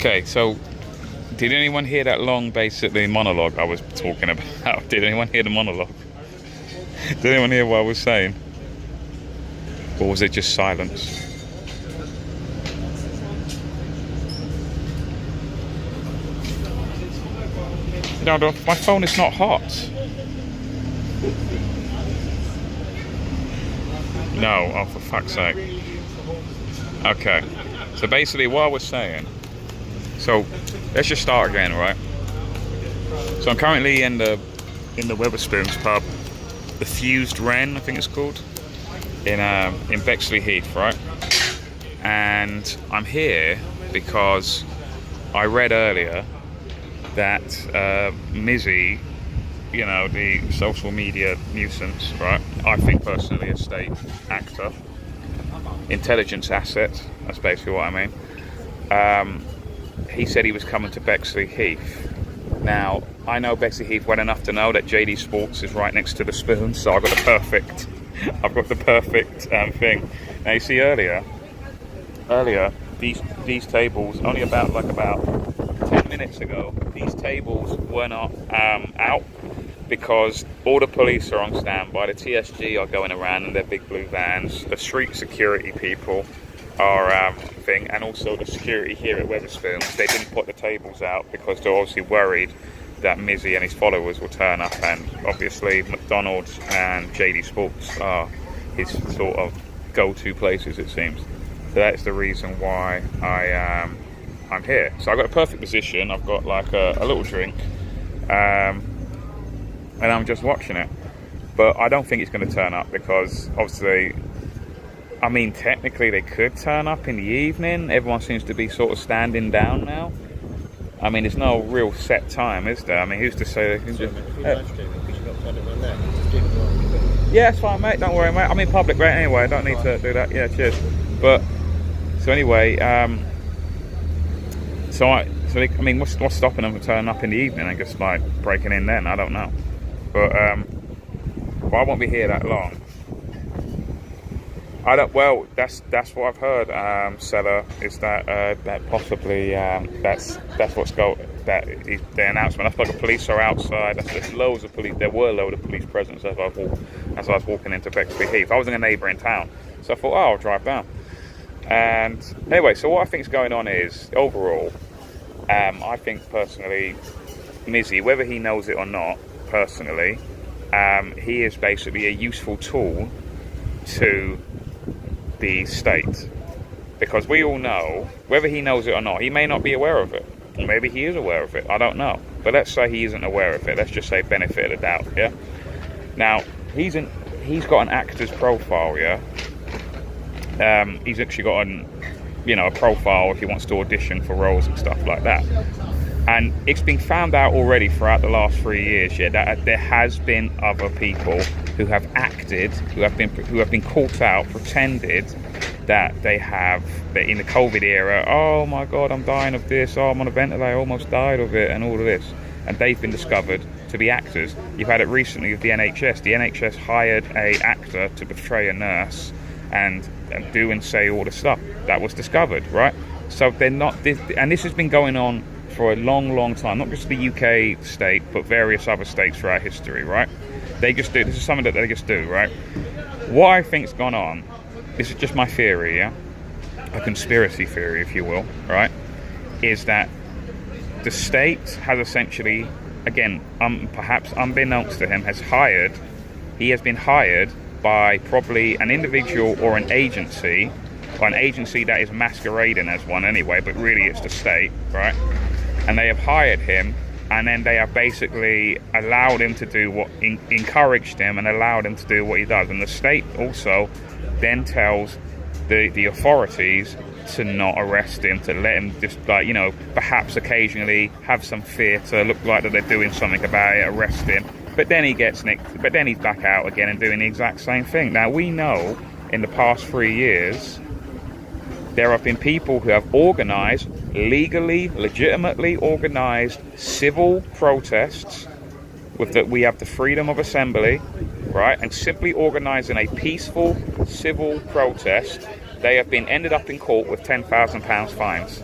Okay, so did anyone hear that long, basically, monologue I was talking about? Did anyone hear the monologue? Did anyone hear what I was saying? Or was it just silence? No, my phone is not hot. No, oh, for fuck's sake. Okay, so basically what I was saying, so let's just start again, right? So I'm currently in the Wetherspoons pub, the Fused Wren, I think it's called, in Bexlyhealth, right? And I'm here because I read earlier that Mizzy, you know, the social media nuisance, right? I think personally a state actor, intelligence asset, that's basically what I mean. He said he was coming to Bexlyhealth. Now, I know Bexlyhealth well enough to know that JD Sports is right next to the Spoon, so I've got the perfect thing. Now you see earlier these tables, only about 10 minutes ago, these tables were not out because all the police are on standby. The TSG are going around in their big blue vans. The street security people are and also the security here at Wetherspoons. They didn't put the tables out because they're obviously worried that Mizzy and his followers will turn up, and obviously McDonald's and JD Sports are his sort of go-to places, it seems. So that's the reason why I'm here. So I've got a perfect position. I've got like a little drink, and I'm just watching it. But I don't think it's going to turn up because obviously, I mean, technically they could turn up in the evening. Everyone seems to be sort of standing down now. I mean, there's no real set time, is there? I mean, who's to say they can just... Yeah, it's fine, mate. Don't worry, mate. I'm in public right anyway. I don't need to do that. Yeah, cheers. But, so anyway, I mean, what's stopping them from turning up in the evening and just like breaking in then? I don't know. But I won't be here that long. Well, that's what I've heard, Seller, is that possibly that's what's the announcement. That's like the police are outside. There's loads of police. There were loads of police presence as I was walking into Bexley. I was in a neighbouring town, so I thought, oh, I'll drive down. And anyway, so what I think is going on is overall, I think personally, Mizzy, whether he knows it or not, personally, he is basically a useful tool to the state, because we all know, whether he knows it or not, he may not be aware of it. Maybe he is aware of it. I don't know. But let's say he isn't aware of it. Let's just say benefit of the doubt. Yeah. Now he's got an actor's profile. Yeah. He's actually got a profile if he wants to audition for roles and stuff like that. And it's been found out already throughout the last 3 years, yeah, that there has been other people who have acted, who have been caught out, pretended that that in the COVID era, oh my God, I'm dying of this, oh, I'm on a ventilator, I almost died of it, and all of this. And they've been discovered to be actors. You've had it recently with the NHS. The NHS hired a actor to portray a nurse and do and say all the stuff that was discovered, right? So they're not, and this has been going on for a long time, not just the UK state, but various other states throughout history, right? They just do, this is something that they just do, right? What I think's gone on, this is just my theory, yeah? A conspiracy theory, if you will, right? Is that the state has essentially, again, perhaps unbeknownst to him, he has been hired by probably an individual or an agency that is masquerading as one anyway, but really it's the state, right? And they have hired him and then they have basically allowed him to do what, encouraged him and allowed him to do what he does. And the state also then tells the authorities to not arrest him, to let him just, like, you know, perhaps occasionally have some fear to look like that they're doing something about it, arrest him. But then he gets nicked, but then he's back out again and doing the exact same thing. Now, we know in the past 3 years, there have been people who have organized, legally, legitimately organized civil protests with that. We have the freedom of assembly, right? And simply organizing a peaceful civil protest, they have been ended up in court with £10,000 fines.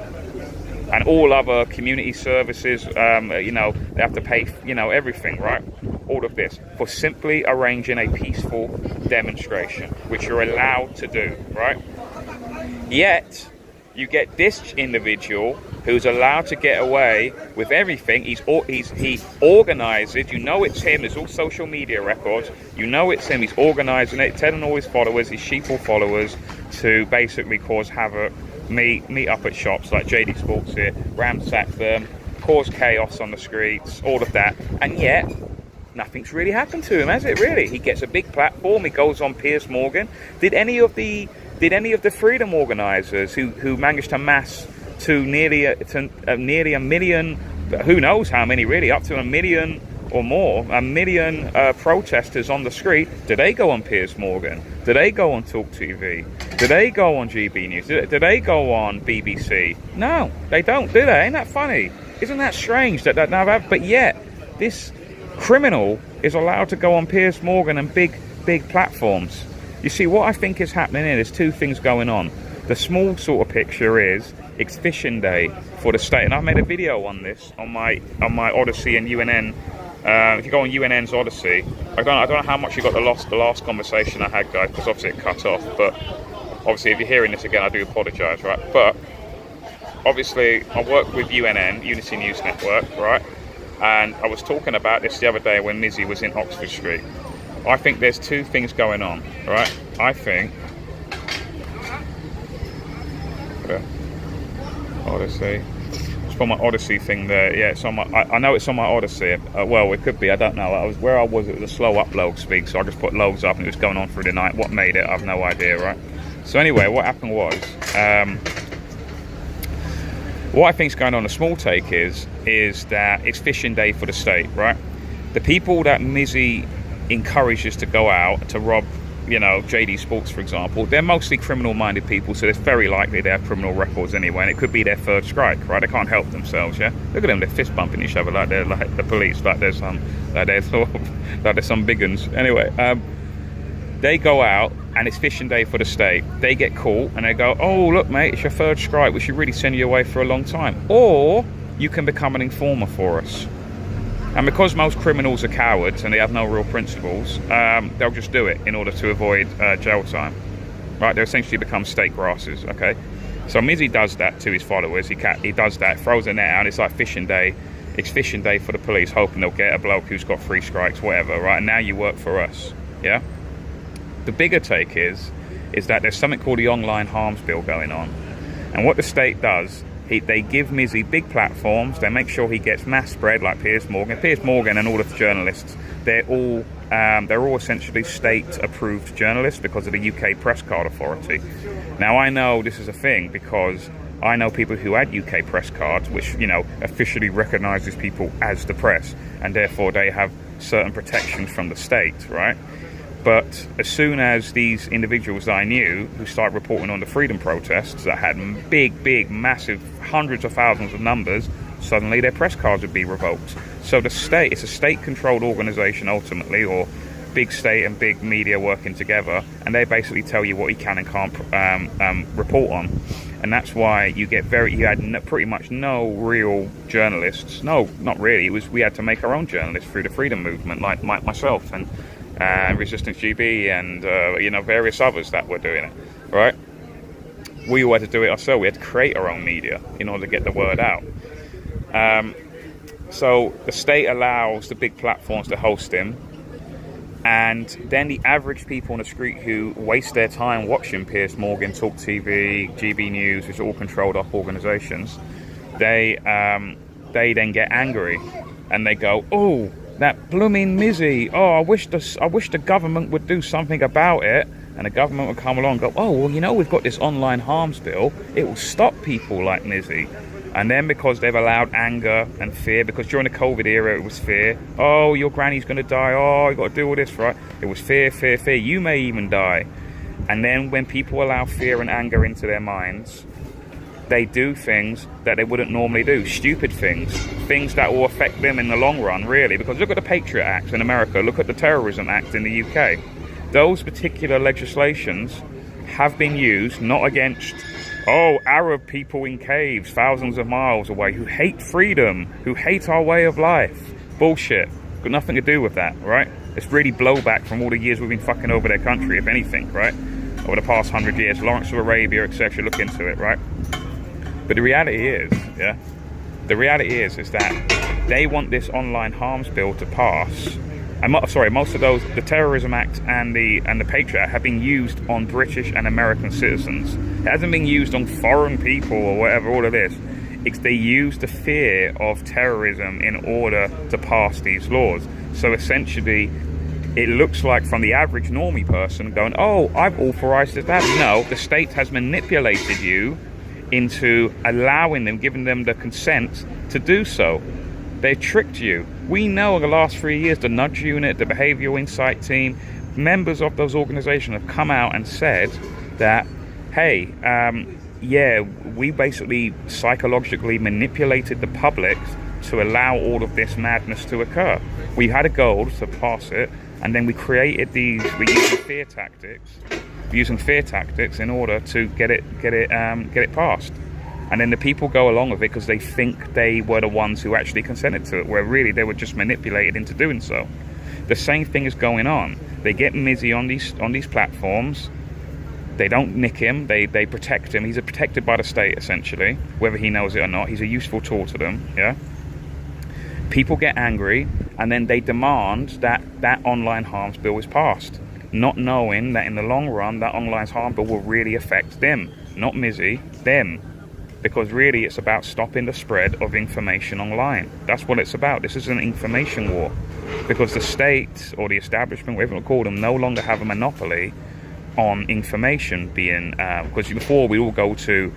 And all other community services, you know, they have to pay, you know, everything, right? All of this for simply arranging a peaceful demonstration, which you're allowed to do, right? Yet, you get this individual who's allowed to get away with everything. He organizes, you know it's him, there's all social media records, you know it's him, he's organizing it, telling all his followers, his sheeple followers, to basically cause havoc, meet up at shops like JD Sports here, ransack them, cause chaos on the streets, all of that, and yet nothing's really happened to him, has it really? He gets a big platform, he goes on Piers Morgan. Did any of the freedom organizers who managed to mass to nearly a million, who knows how many really, up to a million or more, a million protesters on the street, do they go on Piers Morgan? Do they go on Talk TV? Do they go on GB News? Do they go on BBC? No, they don't, do they? Ain't that funny? Isn't that strange that but yet this criminal is allowed to go on Piers Morgan and big platforms. You see, what I think is happening here, there's two things going on. The small sort of picture is, it's fishing day for the state, and I've made a video on this on my Odyssey and UNN. If you go on UNN's Odyssey, I don't know how much you got the last conversation I had, guys, because obviously it cut off. But obviously, if you're hearing this again, I do apologise, right? But obviously, I work with UNN, Unity News Network, right? And I was talking about this the other day when Mizzy was in Oxford Street. I think there's two things going on, right? I think Odyssey. It's on my Odyssey thing there. Yeah, it's on my. I know it's on my Odyssey. Well, it could be. I don't know. It was a slow upload speed, so I just put loads up, and it was going on through the night. What made it? I have no idea, right? So anyway, what happened was, what I think's going on. The small take is that it's fishing day for the state, right? The people that Mizzy encourages to go out to rob, you know, JD Sports, for example, they're mostly criminal-minded people, so it's very likely they have criminal records anyway, and it could be their third strike, right? They can't help themselves, yeah? Look at them, they're fist-bumping each other like they're like the police, like there's some big uns. Anyway, they go out, and it's fishing day for the state. They get caught, and they go, oh, look, mate, it's your third strike. We should really send you away for a long time. Or you can become an informer for us. And because most criminals are cowards and they have no real principles, they'll just do it in order to avoid jail time. Right? They essentially become state grasses, okay? So Mizzy does that to his followers. He does that, throws a net out. It's like fishing day. It's fishing day for the police, hoping they'll get a bloke who's got 3 strikes, whatever, right? And now you work for us, yeah? The bigger take is that there's something called the Online Harms Bill going on. And what the state does, they give Mizzy big platforms. They make sure he gets mass spread, like Piers Morgan. Piers Morgan and all of the journalists, they're all essentially state-approved journalists because of the UK Press Card Authority. Now, I know this is a thing because I know people who had UK Press Cards, which, you know, officially recognises people as the press, and therefore they have certain protections from the state, right? But as soon as these individuals that I knew who started reporting on the freedom protests that had big, massive, hundreds of thousands of numbers, suddenly their press cards would be revoked. So the state, it's a state-controlled organisation ultimately, or big state and big media working together, and they basically tell you what you can and can't report on. And that's why you had pretty much no real journalists. No, not really. We had to make our own journalists through the freedom movement, like myself and Resistance GB and various others that were doing it, right? We all had to do it ourselves. We had to create our own media in order to get the word out. So the state allows the big platforms to host him, and then the average people on the street who waste their time watching Piers Morgan, Talk TV, GB News, which are all controlled off organisations, they then get angry, and they go, oh, that blooming Mizzy, oh, I wish the government would do something about it. And the government would come along and go, oh, well, you know, we've got this online harms bill. It will stop people like Mizzy. And then because they've allowed anger and fear, because during the COVID era, it was fear. Oh, your granny's going to die. Oh, you got to do all this, right? It was fear, fear, fear. You may even die. And then when people allow fear and anger into their minds, they do things that they wouldn't normally do. Stupid things that will affect them in the long run, really. Because look at the Patriot Act in America. Look at the Terrorism Act in the UK. Those particular legislations have been used not against, oh, Arab people in caves thousands of miles away who hate freedom, who hate our way of life. Bullshit. Got nothing to do with that, right? It's really blowback from all the years we've been fucking over their country, if anything, right? Over the past 100 years. Lawrence of Arabia, etc. Look into it, right? But the reality is, yeah? The reality is that they want this online harms bill to pass. And most of those, the Terrorism Act and the Patriot Act have been used on British and American citizens. It hasn't been used on foreign people or whatever, all of this. They use the fear of terrorism in order to pass these laws. So essentially, it looks like from the average normie person going, oh, I've authorized that. No, the state has manipulated you into allowing them, giving them the consent to do so. They tricked you. We know in the last 3 years, the Nudge Unit, the Behavioral Insight Team, members of those organizations have come out and said that, hey, yeah, we basically psychologically manipulated the public to allow all of this madness to occur. We had a goal to pass it, and then we created these, we're using fear tactics in order to get it passed. And then the people go along with it because they think they were the ones who actually consented to it, where really they were just manipulated into doing so. The same thing is going on. They get Mizzy on these platforms. They don't nick him. They protect him. He's protected by the state, essentially, whether he knows it or not. He's a useful tool to them, yeah? People get angry, and then they demand that online harms bill is passed, not knowing that in the long run, that online harms bill will really affect them, not Mizzy, them. Because really it's about stopping the spread of information online. That's what it's about. This is an information war. Because the state or the establishment, whatever you call them, no longer have a monopoly on information being... because before we all go to,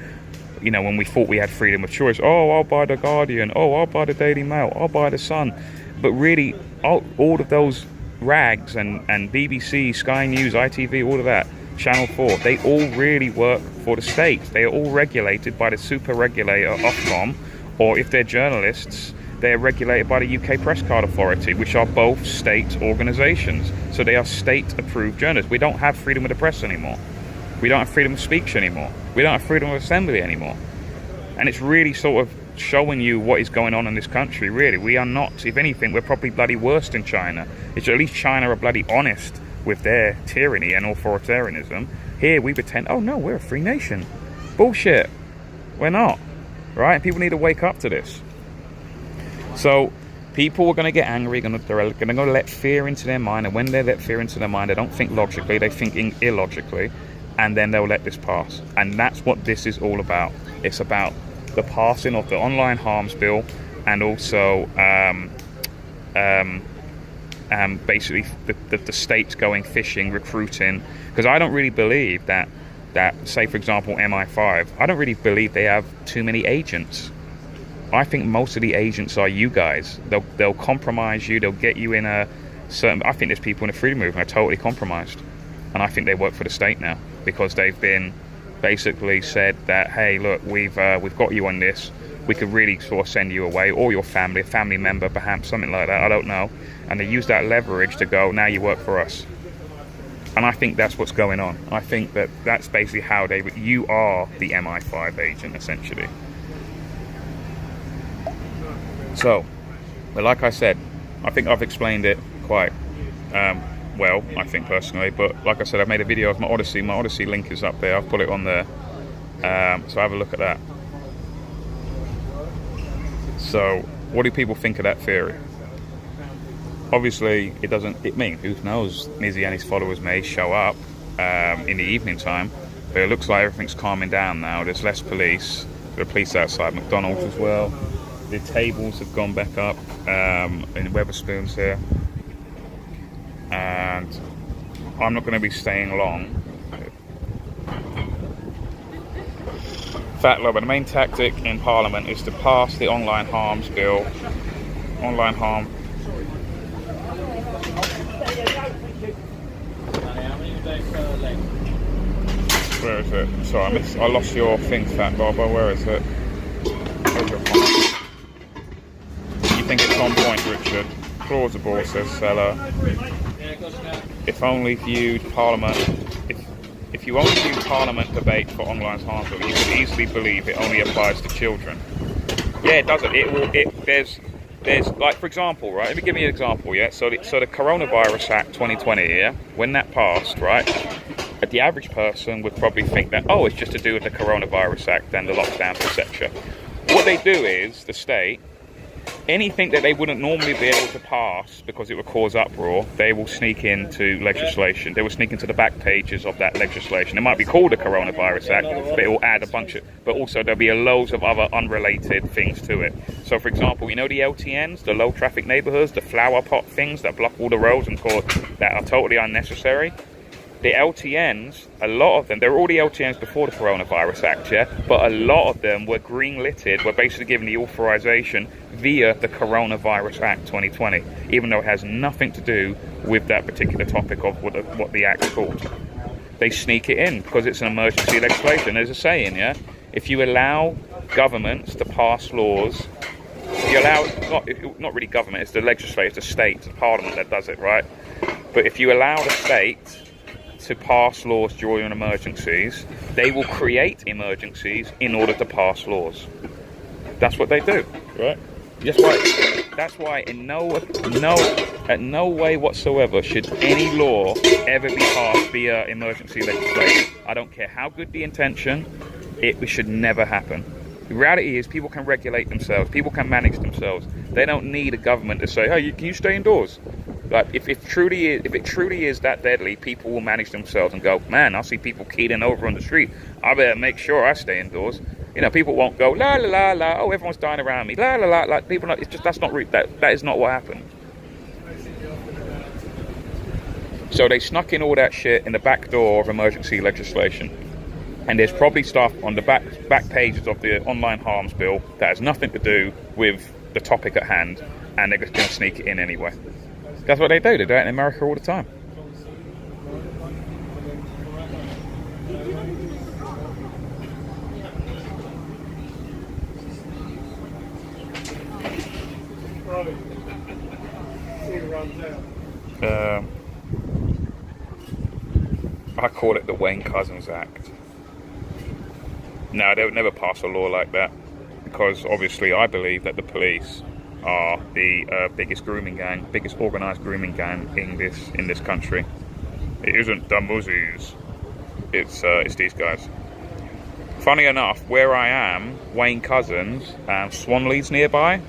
you know, when we thought we had freedom of choice, oh, I'll buy The Guardian, oh, I'll buy the Daily Mail, I'll buy The Sun. But really, all of those rags and BBC, Sky News, ITV, all of that, Channel 4, they all really work for the state. They are all regulated by the super regulator Ofcom, or if they're journalists, they're regulated by the UK Press Card Authority, which are both state organisations. So they are state-approved journalists. We don't have freedom of the press anymore. We don't have freedom of speech anymore. We don't have freedom of assembly anymore. And it's really sort of showing you what is going on in this country, really. We are not, if anything, we're probably bloody worse than China. It's at least China are bloody honest with their tyranny and authoritarianism. Here we pretend, oh no, we're a free nation. Bullshit. We're not. Right? People need to wake up to this. So people are going to get angry, they're going to let fear into their mind, and when they let fear into their mind, they don't think logically, they think illogically, and then they'll let this pass. And that's what this is all about. It's about the passing of the online harms bill, and also basically the states going fishing, recruiting, because I don't really believe that say for example MI5, I don't really believe they have too many agents. I think most of the agents are you guys. They'll compromise you, they'll get you in a certain... I think there's people in the freedom movement are totally compromised, and I think they work for the state now because they've been basically said that, hey, look, we've got you on this, we could really sort of send you away, or your family, a family member perhaps, something like that, I don't know. And they use that leverage to go, now you work for us. And I think that's what's going on. I think that's basically how you are the MI5 agent, essentially. So, but like I said, I think I've explained it quite well, I think personally. But like I said, I've made a video of my Odyssey. My Odyssey link is up there. I've put it on there. So have a look at that. So, what do people think of that theory? Obviously, it doesn't... who knows? Mizzy and his followers may show up in the evening time. But it looks like everything's calming down now. There's less police. There are police outside McDonald's as well. The tables have gone back up in Wetherspoons here, and I'm not going to be staying long. Fat Lover, the main tactic in Parliament is to pass the online harms bill. Online harm. Where is it? Sorry, I lost your thing, Fat Lover. Where is it? Where's your point? You think it's on point, Richard? Plausible, says Seller. If only viewed Parliament. If you only view Parliament debate for online harm bill, you could easily believe it only applies to children. Yeah, it doesn't. There's like, for example, right? Let me give you an example. Yeah. So the Coronavirus Act 2020. Yeah. When that passed, right? The average person would probably think that, oh, it's just to do with the Coronavirus Act and the lockdowns, etc. What they do is, the state, anything that they wouldn't normally be able to pass because it would cause uproar, they will sneak into legislation. They will sneak into the back pages of that legislation. It might be called the Coronavirus Act, but it will add a bunch of, but also there'll be loads of other unrelated things to it. So, for example, you know the LTNs, the low traffic neighborhoods, the flower pot things that block all the roads and that are totally unnecessary? The LTNs, a lot of them, there were already LTNs before the Coronavirus Act, yeah? But a lot of them were green-litted, were basically given the authorization via the Coronavirus Act 2020, even though it has nothing to do with that particular topic of what the act's called. They sneak it in because it's an emergency legislation. There's a saying, yeah? If you allow governments to pass laws, if you allow, not really government, it's the legislature, it's the state, it's the parliament that does it, right? But if you allow the state to pass laws during emergencies, they will create emergencies in order to pass laws. That's what they do, right? That's why at no way whatsoever should any law ever be passed via emergency legislation. I don't care how good the intention, it should never happen. The reality is people can regulate themselves, people can manage themselves. They don't need a government to say, hey, can you stay indoors? Like, if it truly is that deadly, people will manage themselves and go, man, I see people keeling over on the street. I better make sure I stay indoors. You know, people won't go, la la la la, oh, everyone's dying around me, la la la, like, people, it's just, that is not what happened. So they snuck in all that shit in the back door of emergency legislation. And there's probably stuff on the back pages of the online harms bill that has nothing to do with the topic at hand, and they're just going to sneak it in anyway. That's what they do. They do it in America all the time. I call it the Wayne Couzens Act. No, they would never pass a law like that, because obviously I believe that the police are the biggest organised grooming gang in this country. It isn't the Muzzies, it's these guys. Funny enough, where I am, Wayne Couzens, Swanlea's nearby.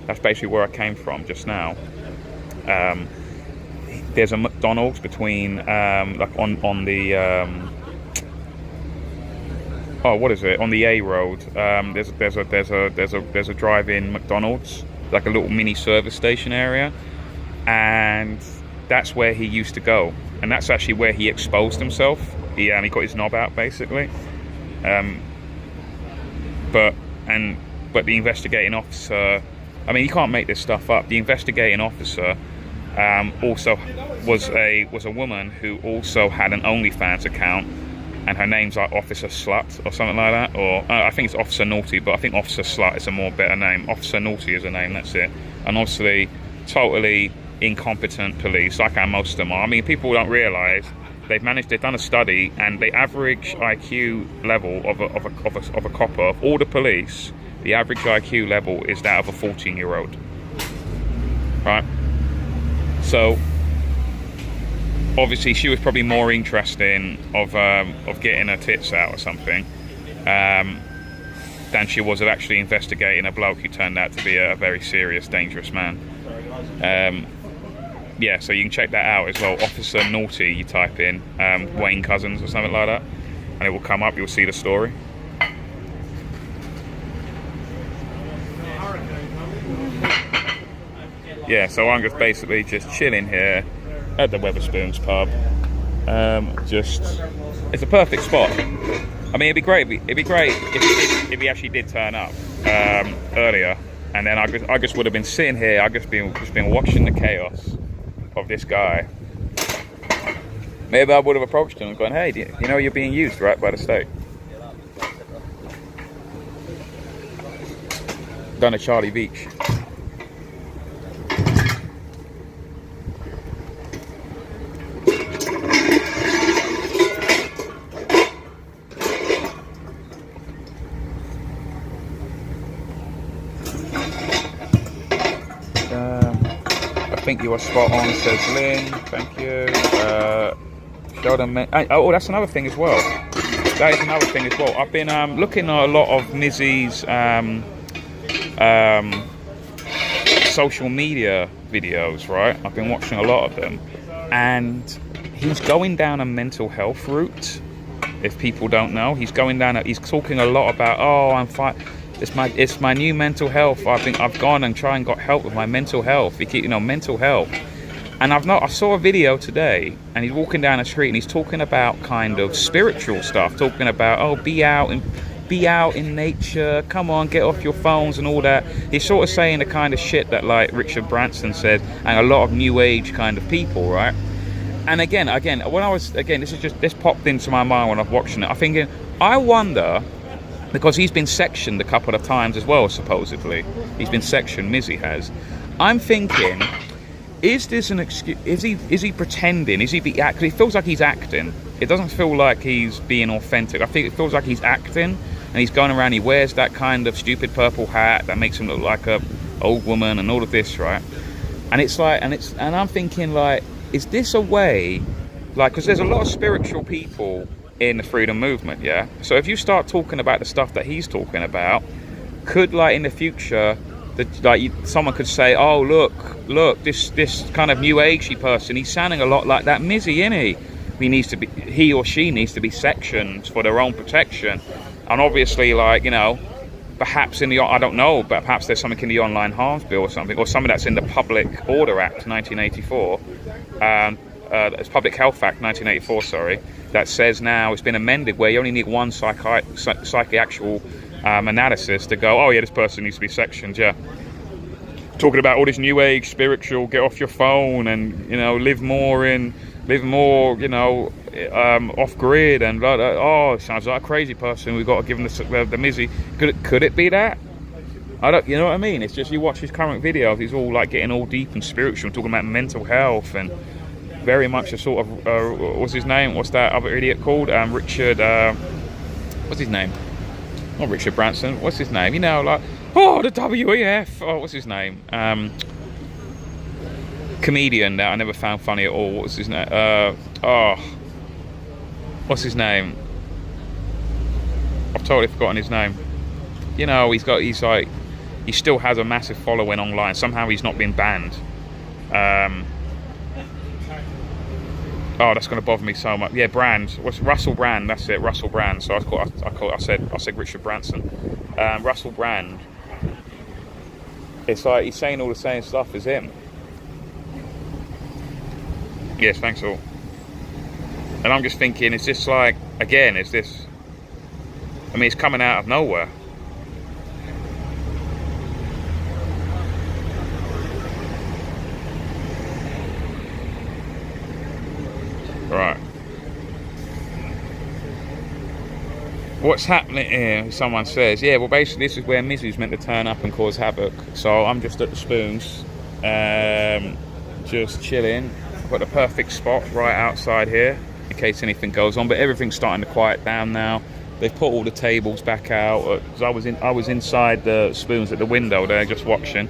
That's basically where I came from just now. There's a McDonald's between like on the what is it, on the A road. There's a drive-in McDonald's, like a little mini service station area, and that's where he used to go, and that's actually where he exposed himself. He got his knob out basically. But the investigating officer, I mean, you can't make this stuff up. The investigating officer also was a woman who also had an OnlyFans account, and her name's like Officer Slut or something like that, or I think it's Officer Naughty, but I think Officer Slut is a more better name. Officer Naughty is a name, that's it. And obviously totally incompetent police, like how most of them are. I mean, people don't realise they've done a study, and the average IQ level of a copper, of all the police, the average IQ level is that of a 14-year-old, right? So obviously she was probably more interested of getting her tits out or something than she was of actually investigating a bloke who turned out to be a very serious, dangerous man. Yeah, so you can check that out as well. Officer Naughty, you type in Wayne Couzens or something like that, and it will come up. You'll see the story. yeah, so I'm just basically just chilling here at the Weatherspoons pub. It's a perfect spot. I mean, it'd be great if he actually did turn up earlier, and then I just would have been sitting here. I've just been watching the chaos of this guy. Maybe I would have approached him and gone, "Hey, you know you're being used, right, by the state?" Done a Charlie Beach. I think you are spot on, says Lynn. Thank you. Sheldon, oh, that's another thing as well. That is another thing as well. I've been looking at a lot of Mizzy's social media videos, right? I've been watching a lot of them, and he's going down a mental health route. If people don't know, he's talking a lot about, oh, I'm fine. It's my new mental health. I've gone and got help with my mental health. Mental health. And I saw a video today, and he's walking down the street and he's talking about kind of spiritual stuff, talking about, oh, be out in nature, come on, get off your phones and all that. He's sort of saying the kind of shit that like Richard Branson said, and a lot of new age kind of people, right? And again, this popped into my mind when I was watching it. I'm thinking, I wonder, because he's been sectioned a couple of times as well, supposedly. He's been sectioned, Mizzy has. I'm thinking, is this an excuse? Is he pretending? Because it feels like he's acting. It doesn't feel like he's being authentic. I think it feels like he's acting, and he's going around. He wears that kind of stupid purple hat that makes him look like a old woman, and all of this, right? And it's like, and I'm thinking, like, is this a way? Like, because there's a lot of spiritual people in the freedom movement, yeah. So if you start talking about the stuff that he's talking about, could, like, in the future, someone could say, oh, look, this kind of new agey person, he's sounding a lot like that Mizzy, innit? He or she needs to be sectioned for their own protection. And obviously, like, perhaps I don't know, but perhaps there's something in the Online Harms Bill or something that's in the Public Order Act 1984, it's Public Health Act 1984, sorry, that says now it's been amended where you only need one psychiatric analysis to go, oh yeah, this person needs to be sectioned, yeah. Talking about all this new age spiritual, get off your phone and, live more, off grid and blah, blah. Oh, sounds like a crazy person. We've got to give him the Mizzy. Could it be that? I don't, you know what I mean? It's just, you watch his current videos, he's all like getting all deep and spiritual, talking about mental health and very much a sort of what's his name? What's that other idiot called? Richard. What's his name? Not Richard Branson. What's his name? Like, oh, the WEF. Oh, what's his name? Comedian that I never found funny at all. What's his name? What's his name? I've totally forgotten his name. He still has a massive following online. Somehow he's not been banned. Oh, that's going to bother me so much. Yeah, Brand. What's Russell Brand? That's it, Russell Brand. So I said Richard Branson. Russell Brand. It's like he's saying all the same stuff as him. Yes, thanks all. And I'm just thinking, it's just like, again, it's coming out of nowhere. Right. What's happening here? Someone says, yeah, well, basically this is where Mizzy's meant to turn up and cause havoc. So I'm just at the Spoons, just chilling. I've got the perfect spot right outside here in case anything goes on. But everything's starting to quiet down now. They've put all the tables back out. I was inside the Spoons at the window there, just watching,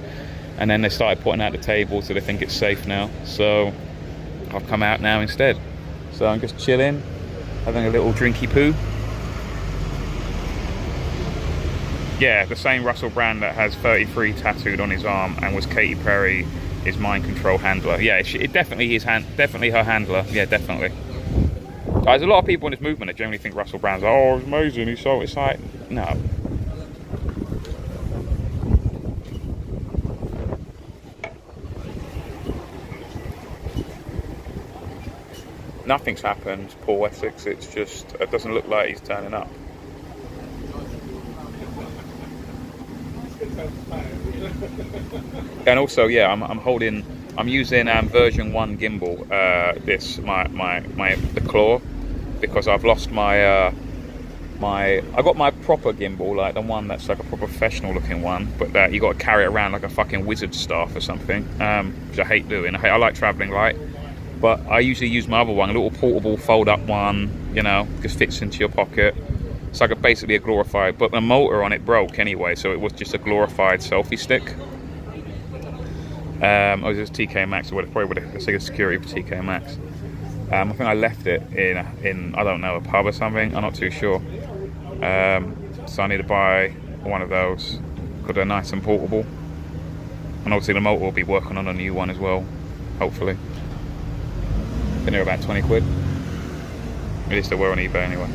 and then they started putting out the tables, so they think it's safe now. So I've come out now instead. So I'm just chilling, having a little drinky poo. Yeah, the same Russell Brand that has 33 tattooed on his arm and was Katy Perry, his mind control handler. Yeah, it definitely is definitely her handler. Yeah, definitely. There's a lot of people in this movement that generally think Russell Brand's like, oh, it's amazing, he's so, it's like, no. nothing's happened, Paul Essex. It's just, it doesn't look like he's turning up. And also, yeah, I'm using version 1 gimbal, the claw, because I've lost I got my proper gimbal, like the one that's like a proper professional looking one, but that you got to carry it around like a fucking wizard staff or something, which I hate doing. I like traveling light, but I usually use my other one, a little portable fold up one, you know, just fits into your pocket. It's like basically a glorified, but the motor on it broke anyway, so it was just a glorified selfie stick. It was just TK Maxx, or probably would have a security for TK Maxx. I think I left it in I don't know, a pub or something. I'm not too sure. So I need to buy one of those because they're nice and portable. And obviously the motor will be working on a new one as well, hopefully. Been here about 20 quid. At least they were on eBay anyway.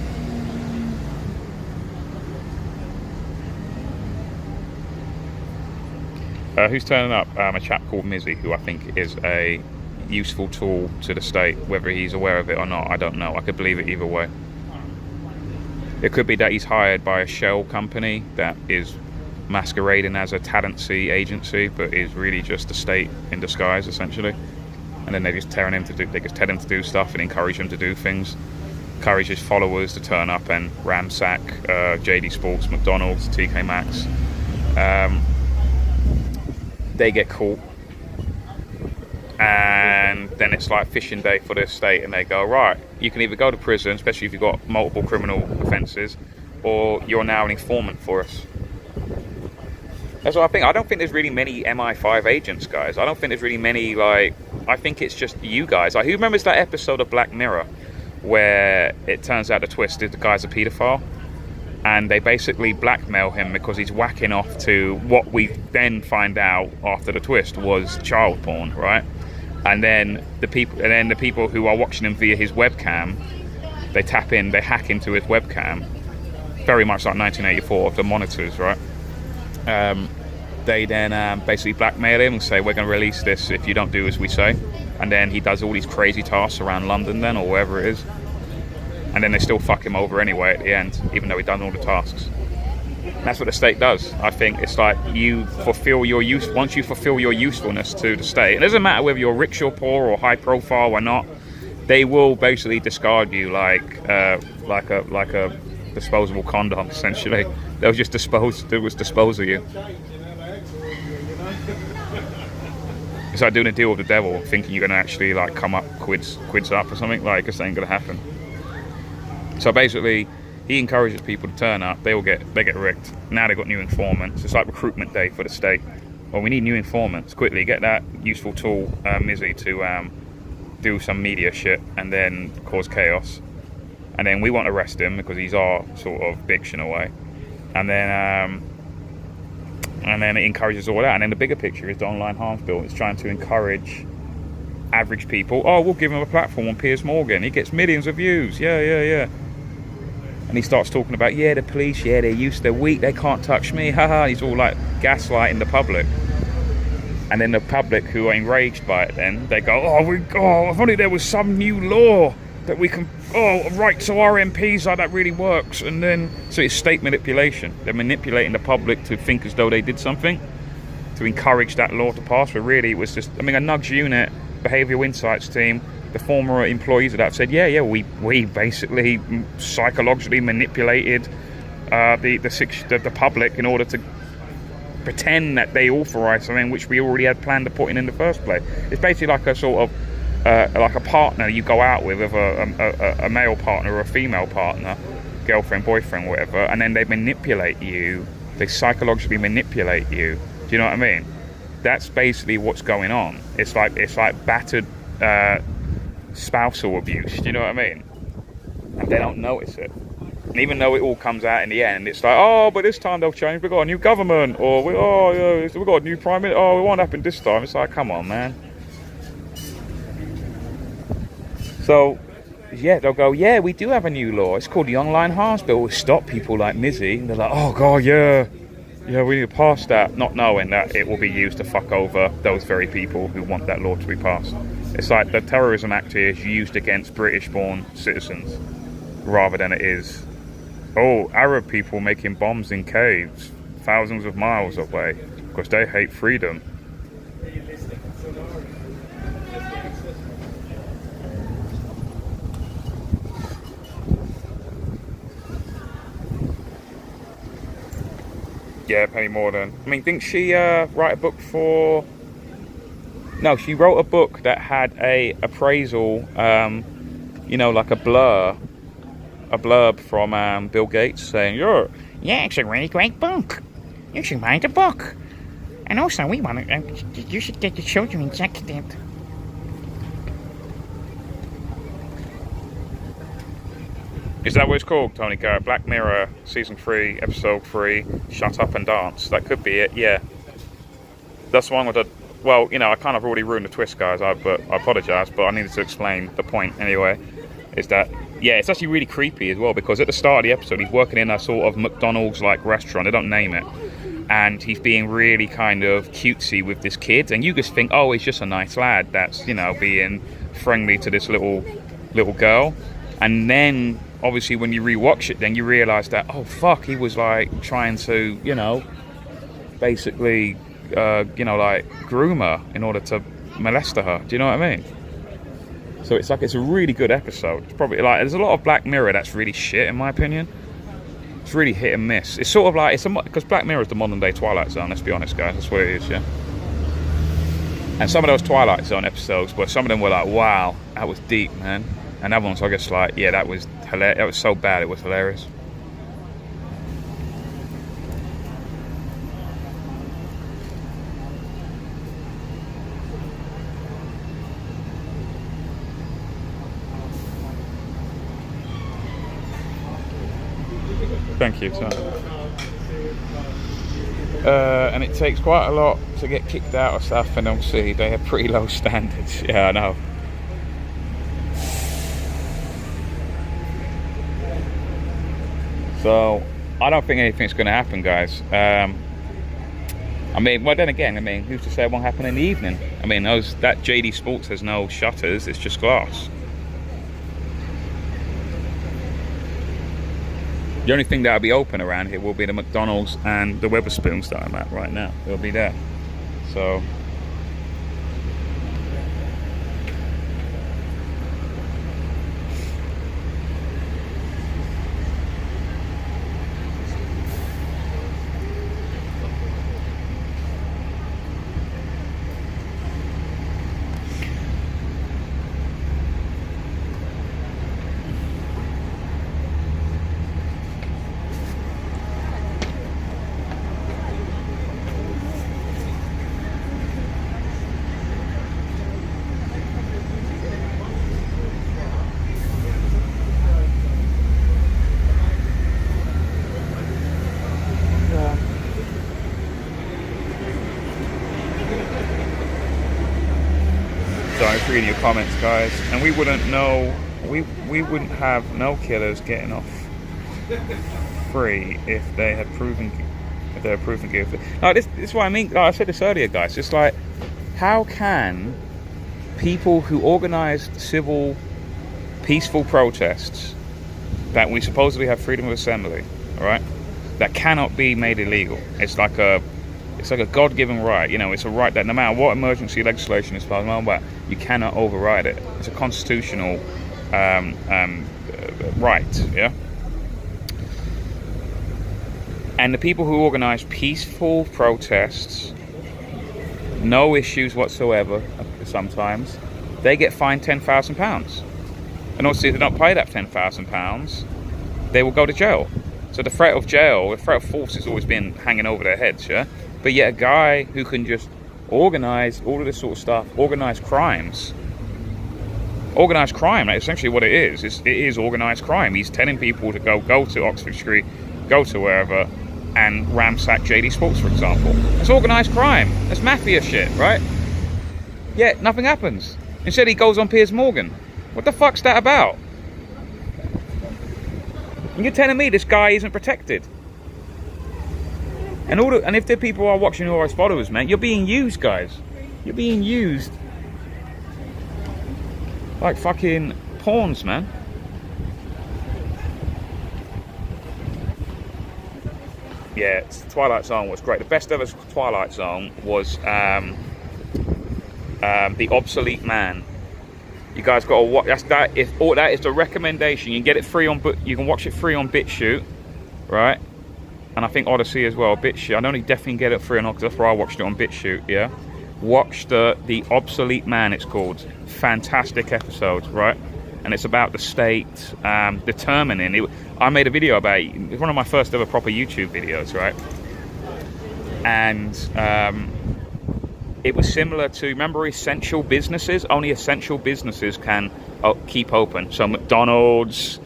Who's turning up? A chap called Mizzy, who I think is a useful tool to the state. Whether he's aware of it or not, I don't know. I could believe it either way. It could be that he's hired by a shell company that is masquerading as a talency agency, but is really just the state in disguise, essentially. And then they just tell him to do stuff and encourage him to do things. Encourage his followers to turn up and ransack JD Sports, McDonald's, TK Maxx. They get caught, and then it's like fishing day for the estate, and they go, right, you can either go to prison, especially if you've got multiple criminal offences, or you're now an informant for us. That's what I think. I don't think there's really many MI5 agents, guys. I don't think there's really many, like, I think it's just you guys. Like, who remembers that episode of Black Mirror where it turns out the twist is the guy's a paedophile? And they basically blackmail him because he's whacking off to what we then find out after the twist was child porn, right? And then the people who are watching him via his webcam, they hack into his webcam, very much like 1984, the monitors, right? They then basically blackmail him and say, we're going to release this if you don't do as we say. And then he does all these crazy tasks around London then, or wherever it is. And then they still fuck him over anyway at the end, even though he'd done all the tasks. And that's what the state does. I think it's like once you fulfill your usefulness to the state, it doesn't matter whether you're rich or poor or high profile or not, they will basically discard you like a disposable condom, essentially. They'll just dispose of you. It's like doing a deal with the devil, thinking you're going to actually like come up quids up or something. Like, this ain't going to happen. So basically, he encourages people to turn up. They get rigged. Now they've got new informants. It's like recruitment day for the state. Well, we need new informants. Quickly, get that useful tool, Mizzy, to do some media shit and then cause chaos. And then we want to arrest him because he's our sort of bitch in a way. And then it encourages all that. And then the bigger picture is the online harms bill. It's trying to encourage average people. Oh, we'll give him a platform on Piers Morgan. He gets millions of views. Yeah. And he starts talking about, the police, they're weak, they can't touch me, haha. He's all like gaslighting the public. And then the public, who are enraged by it then, they go, if only there was some new law that we can, write to our MPs how that really works. And then, so it's state manipulation. They're manipulating the public to think as though they did something, to encourage that law to pass, but really it was just, a nugs unit, behavioural insights team, the former employees of that said, we basically psychologically manipulated the public in order to pretend that they authorised something which we already had planned to put in the first place. It's basically like a sort of like a partner you go out with a male partner or a female partner, girlfriend, boyfriend, whatever, and then they manipulate you. They psychologically manipulate you. Do you know what I mean? That's basically what's going on. It's like battered spousal abuse. Do you know what I mean? And they don't notice it. And even though it all comes out in the end, it's like, but this time they'll change. We've got a new government, or we've got a new prime minister. It won't happen this time. It's like, come on, man. So, they'll go, we do have a new law. It's called the Online Harms Bill. We'll stop people like Mizzy. And they're like, oh, God, yeah, we need to pass that. Not knowing that it will be used to fuck over those very people who want that law to be passed. It's like the Terrorism Act here is used against British-born citizens rather than it is, oh, Arab people making bombs in caves thousands of miles away because they hate freedom. Yeah, Penny Mordaunt. I mean, didn't she write a book for... No, she wrote a book that had a appraisal, you know, like a blurb from Bill Gates saying, yeah, it's a really great book. You should write a book. And also, we want to, you should get the children injected. Is that what it's called, Tony Garrett? Black Mirror, Season 3, Episode 3, Shut Up and Dance. That could be it, yeah. That's the one with the... Well, you know, I kind of already ruined the twist, guys, but I apologise, but I needed to explain the point anyway. Is that, yeah, it's actually really creepy as well, because at the start of the episode, he's working in a sort of McDonald's-like restaurant. They don't name it. And he's being really kind of cutesy with this kid. And you just think, oh, he's just a nice lad that's, you know, being friendly to this little girl. And then... Obviously, when you rewatch it, then you realise that, oh, fuck, he was, like, trying to, you know, basically, you know, like, groom her in order to molest her. Do you know what I mean? So it's like, it's a really good episode. It's probably, like, there's a lot of Black Mirror that's really shit, in my opinion. It's really hit and miss. It's sort of like, because Black Mirror is the modern-day Twilight Zone, let's be honest, guys. That's what it is, yeah? And some of those Twilight Zone episodes, where some of them were like, wow, that was deep, man. And other ones, I guess, like, yeah, that was hilarious. That was so bad, it was hilarious. Thank you, sir. And it takes quite a lot to get kicked out of stuff, and obviously they have pretty low standards. Yeah, I know. So, I don't think anything's going to happen, guys. I mean, well, then again, I mean, who's to say it won't happen in the evening? I mean, that JD Sports has no shutters, it's just glass. The only thing that'll be open around here will be the McDonald's and the Wetherspoons that I'm at right now. They'll be there. So... reading your comments, guys, and we wouldn't know, we wouldn't have no killers getting off free if they had proven guilty. No, this is what I mean. Like I said this earlier, guys. It's like, how can people who organised civil, peaceful protests that we supposedly have freedom of assembly, all right, that cannot be made illegal? It's like a God-given right, you know. It's a right that no matter what emergency legislation is passed, no matter what, you cannot override it. It's a constitutional right, yeah. And the people who organise peaceful protests, no issues whatsoever, sometimes they get fined £10,000. And obviously, if they don't pay that £10,000, they will go to jail. So the threat of jail, the threat of force has always been hanging over their heads, yeah. But yet a guy who can just organise all of this sort of stuff, organise crimes. Organised crime, that's essentially what it is. It is organised crime. He's telling people to go to Oxford Street, go to wherever, and ransack JD Sports, for example. It's organised crime. That's mafia shit, right? Yet nothing happens. Instead, he goes on Piers Morgan. What the fuck's that about? And you're telling me this guy isn't protected? And if the people are watching who are his followers, man, you're being used, guys. You're being used Like fucking pawns, man. Yeah, Twilight Zone was great. The best ever Twilight Zone was The Obsolete Man. You guys got to watch. That is the recommendation. You can get it free on, you can watch it free on BitChute, right? And I think Odyssey as well. BitChute. I don't definitely get it free on, because that's where I watched it on BitChute. Yeah, watch the Obsolete Man. It's called. Fantastic episode, right? And it's about the state determining it. I made a video about it. It's one of my first ever proper YouTube videos, right? And it was similar to, remember, essential businesses? Only essential businesses can keep open. So McDonald's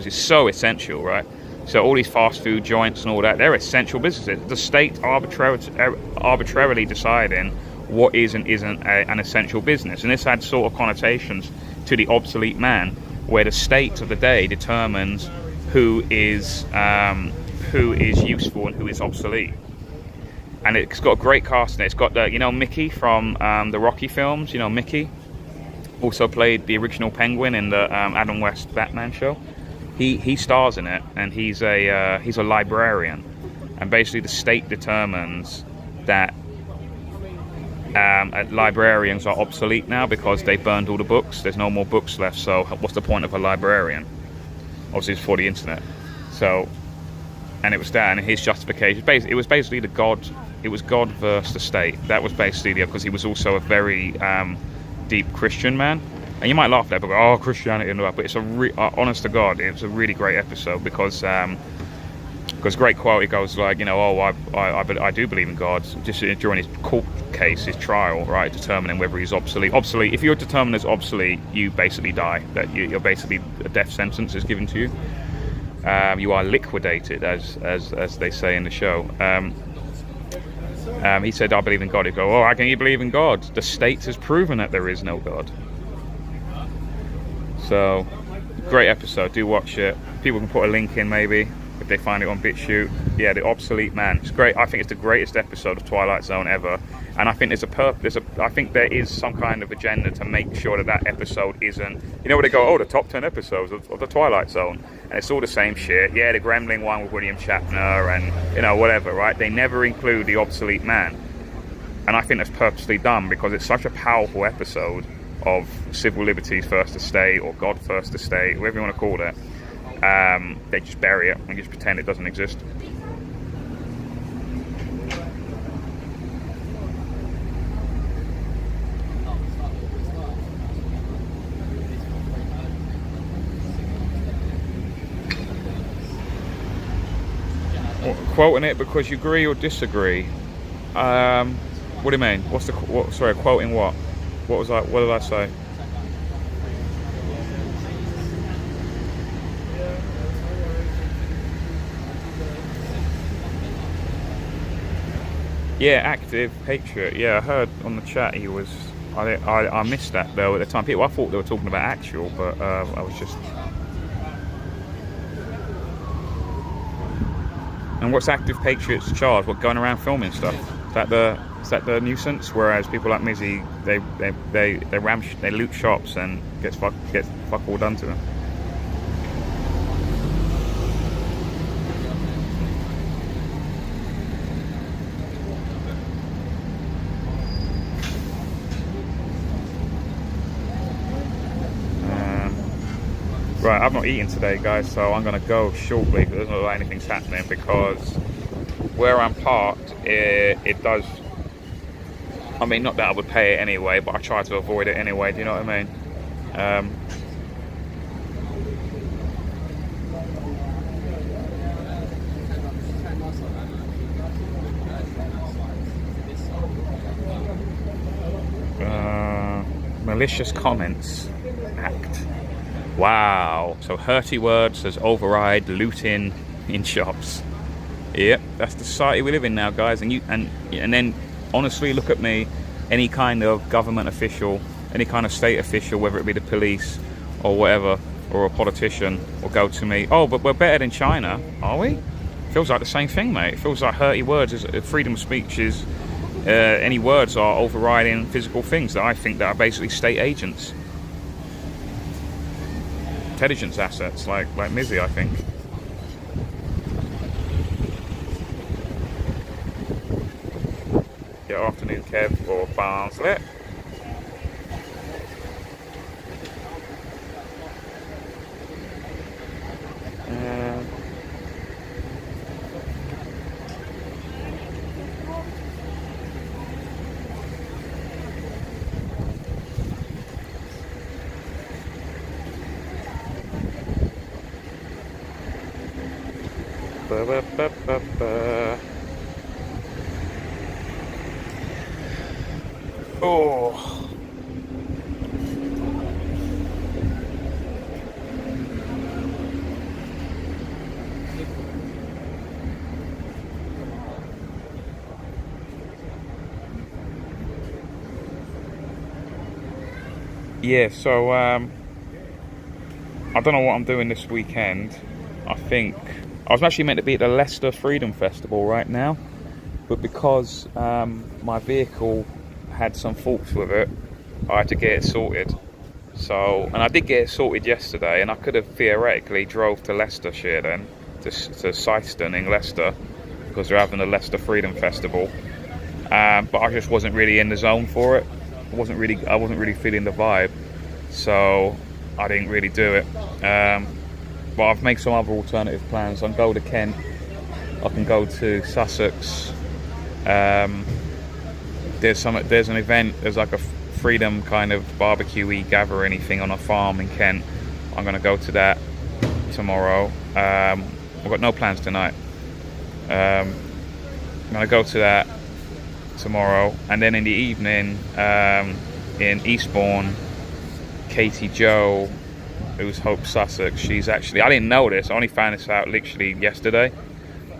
is so essential, right? So all these fast food joints and all that, they're essential businesses. The state arbitrarily deciding what is and isn't an essential business. And this had sort of connotations to the obsolete man, where the state of the day determines who is useful and who is obsolete. And it's got a great cast in it. It's got the, Mickey from the Rocky films. Mickey also played the original Penguin in the Adam West Batman show. He stars in it, and he's a librarian. And basically, the state determines that librarians are obsolete now because they burned all the books. There's no more books left. So what's the point of a librarian? Obviously, it's for the internet. So, and it was that, and his justification. It was basically the God. It was God versus the state. That was basically because he was also a very deep Christian man. And you might laugh at that, but oh, Christianity and all that. But it's honest to God, it was a really great episode because great quote. It goes like, I do believe in God. Just during his court case, his trial, right, determining whether he's obsolete. Obsolete. If you're determined as obsolete, you basically die. That you're basically, a death sentence is given to you. You are liquidated, as they say in the show. He said, I believe in God. He'd go, oh, how can you believe in God? The state has proven that there is no God. So, great episode. Do watch it. People can put a link in maybe if they find it on BitChute. Yeah, The Obsolete Man. It's great. I think it's the greatest episode of Twilight Zone ever. And I think I think there is some kind of agenda to make sure that episode isn't, where they go, the top 10 episodes of the Twilight Zone, and it's all the same shit. Yeah, the Gremlin one with William Shatner and whatever, right? They never include the Obsolete Man, and I think that's purposely done because it's such a powerful episode of civil liberties first estate, or God first estate, whatever you want to call it. They just bury it and just pretend it doesn't exist. Quoting it because you agree or disagree. What do you mean? Sorry, quoting what? What did I say? Yeah, active patriot. Yeah, I heard on the chat he was. I missed that though at the time. I thought they were talking about actual, but I was just. And what's active patriots charge? What, going around filming stuff? Is that the nuisance? Whereas people like Mizzy, they loot shops and get fuck all done to them. Right, I've not eaten today, guys, so I'm going to go shortly because there's not anything's happening, because where I'm parked, it does, I mean, not that I would pay it anyway, but I try to avoid it anyway, do you know what I mean? Malicious comments act. Wow, so hurty words as override looting in shops. Yep, that's the society we live in now, guys. And then honestly, look at me. Any kind of government official, any kind of state official, whether it be the police or whatever, or a politician, will go to me, oh, but we're better than China, are we? Feels like the same thing, mate. It feels like hurty words is freedom of speech is any words are overriding physical things that I think that are basically state agents. intelligence assets like Mizzy, I think. Good afternoon, Kev or Barnsley. Oh. Yeah, so I don't know what I'm doing this weekend. I think I was actually meant to be at the Leicester Freedom Festival right now, but because my vehicle had some faults with it, I had to get it sorted. So, and I did get it sorted yesterday, and I could have theoretically drove to Leicestershire then, to Syston in Leicester, because they're having the Leicester Freedom Festival. But I just wasn't really in the zone for it. I wasn't really feeling the vibe, so I didn't really do it. But I've made some other alternative plans. I can go to Kent, I can go to Sussex. There's an event, there's like a freedom kind of barbecue-y gathering thing on a farm in Kent. I'm going to go to that tomorrow. I've got no plans tonight. I'm going to go to that tomorrow, and then in the evening in Eastbourne, Katie Joe, who's Hope Sussex, she's actually, I didn't know this, I only found this out literally yesterday,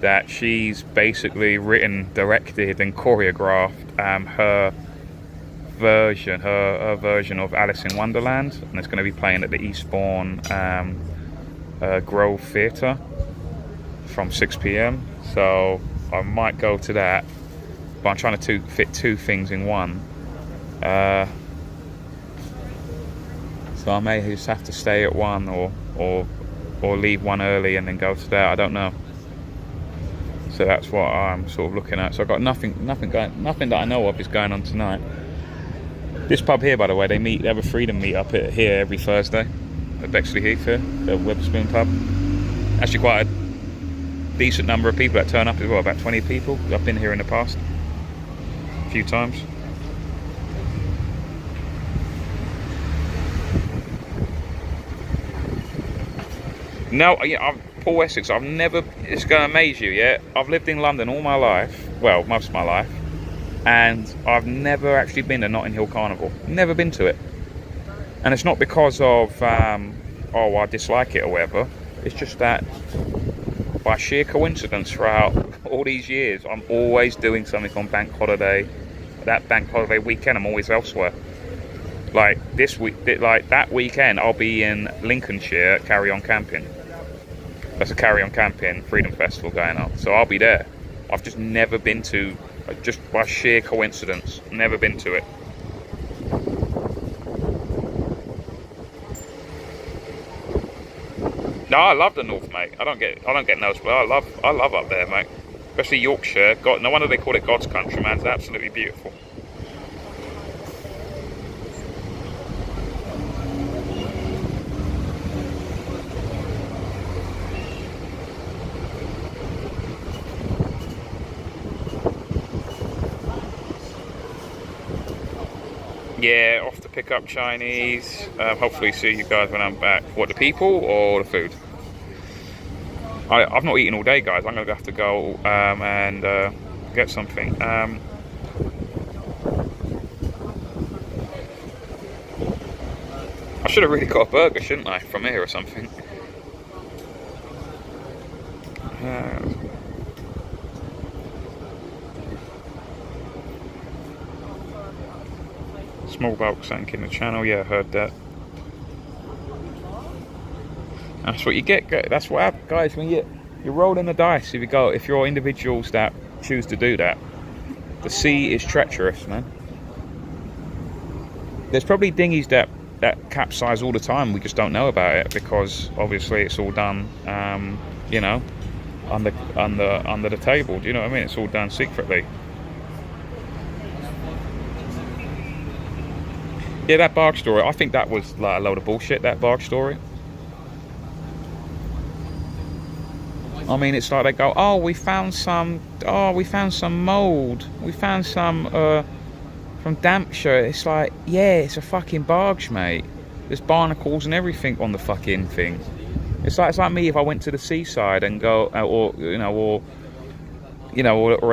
that she's basically written, directed and choreographed her version of Alice in Wonderland, and it's going to be playing at the Eastbourne Grove Theatre from 6 p.m. so I might go to that, but I'm trying to fit two things in one. So I may just have to stay at one or leave one early and then go to that. I don't know. So that's what I'm sort of looking at. So I've got nothing that I know of is going on tonight. This pub here, by the way, they have a freedom meet up here every Thursday at Bexlyhealth here, the Wetherspoon pub. Actually quite a decent number of people that turn up as well, about 20 people. I've been here in the past a few times. No, yeah, Paul Essex, I've never, it's going to amaze you, yeah? I've lived in London all my life, well, most of my life, and I've never actually been to Notting Hill Carnival. Never been to it. And it's not because of, oh, I dislike it or whatever. It's just that, by sheer coincidence, throughout all these years, I'm always doing something on bank holiday. That bank holiday weekend, I'm always elsewhere. Like this week, like that weekend, I'll be in Lincolnshire at Carry On Camping. There's a Carry On Camping Freedom Festival going on, so I'll be there. I've just never been to, just by sheer coincidence, never been to it. No, I love the north, mate. I don't get no, but I love up there, mate. Especially Yorkshire. God, no wonder they call it God's country, man. It's absolutely beautiful. Yeah, off to pick up Chinese. Hopefully see you guys when I'm back. What, the people or the food? I've not eaten all day, guys. I'm going to have to go and get something. I should have really got a burger, shouldn't I, from here or something. Small bulk sank in the channel. Yeah, I heard that. That's what you get. That's what happens, guys. When you're rolling the dice, if you're individuals that choose to do that, the sea is treacherous, man. There's probably dinghies that that capsize all the time. We just don't know about it because obviously it's all done, you know, under the table. Do you know what I mean? It's all done secretly. Yeah, that barge story. I think that was like a load of bullshit. That barge story. I mean, it's like they go, oh, we found some mold. We found some from Dampshire. It's like, yeah, it's a fucking barge, mate. There's barnacles and everything on the fucking thing. It's like me if I went to the seaside and go, or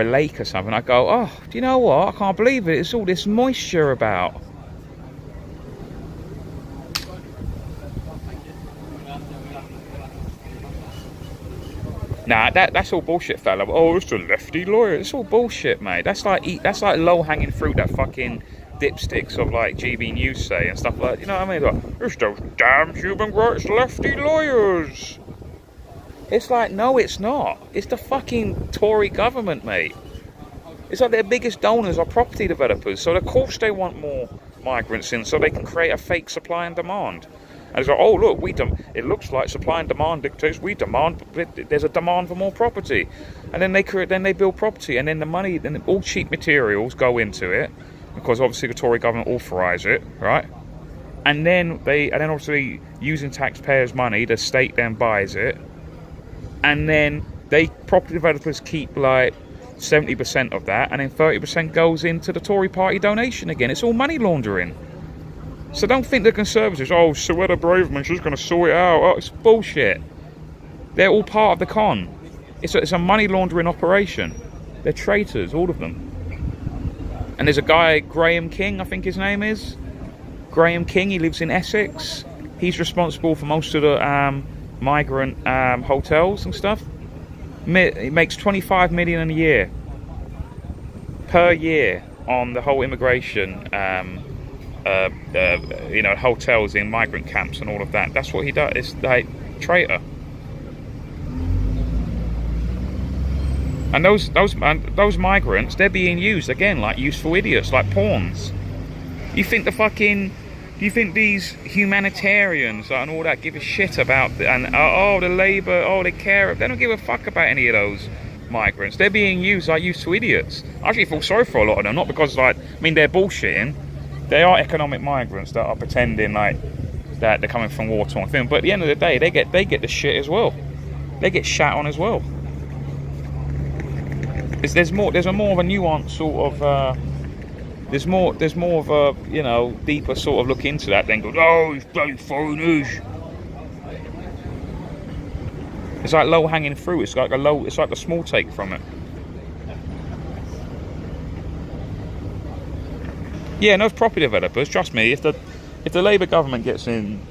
a lake or something. I go, oh, do you know what? I can't believe it. It's all this moisture about. Nah, that's all bullshit, fella. Oh, it's a lefty lawyer. It's all bullshit, mate. That's like low-hanging fruit that fucking dipsticks of like GB News say and stuff like. You know what I mean? Like, it's those damn human rights lefty lawyers. It's like, no, it's not. It's the fucking Tory government, mate. It's like their biggest donors are property developers. So of course they want more migrants in, so they can create a fake supply and demand. And it's like, oh look, it looks like supply and demand dictates. We demand, there's a demand for more property, and then they build property, and then the money, then all cheap materials go into it, because obviously the Tory government authorise it, right? And then obviously using taxpayers' money, the state then buys it, and then property developers keep like 70% of that, and then 30% goes into the Tory party donation again. It's all money laundering. So don't think the Conservatives, oh, Suella Braverman, she's going to sort it out. Oh, it's bullshit. They're all part of the con. It's a money laundering operation. They're traitors, all of them. And there's a guy, Graham King, I think his name is. Graham King, he lives in Essex. He's responsible for most of the migrant hotels and stuff. He makes 25 million a year. Per year on the whole immigration hotels in migrant camps and all of that. That's what he does. It's like traitor. And those migrants, they're being used again like useful idiots, like pawns. You think these humanitarians and all that give a shit about the Labour? They care. They don't give a fuck about any of those migrants. They're being used like useful idiots. I actually feel sorry for a lot of them, not because they're bullshitting. They are economic migrants that are pretending like that they're coming from war-torn things. But at the end of the day, they get the shit as well. They get shat on as well. There's more of a nuance sort of. There's more of a deeper sort of look into that than go, oh, these bloody foreigners. It's like low-hanging fruit. It's like the small take from it. Yeah, no property developers. Trust me, if the Labour government gets in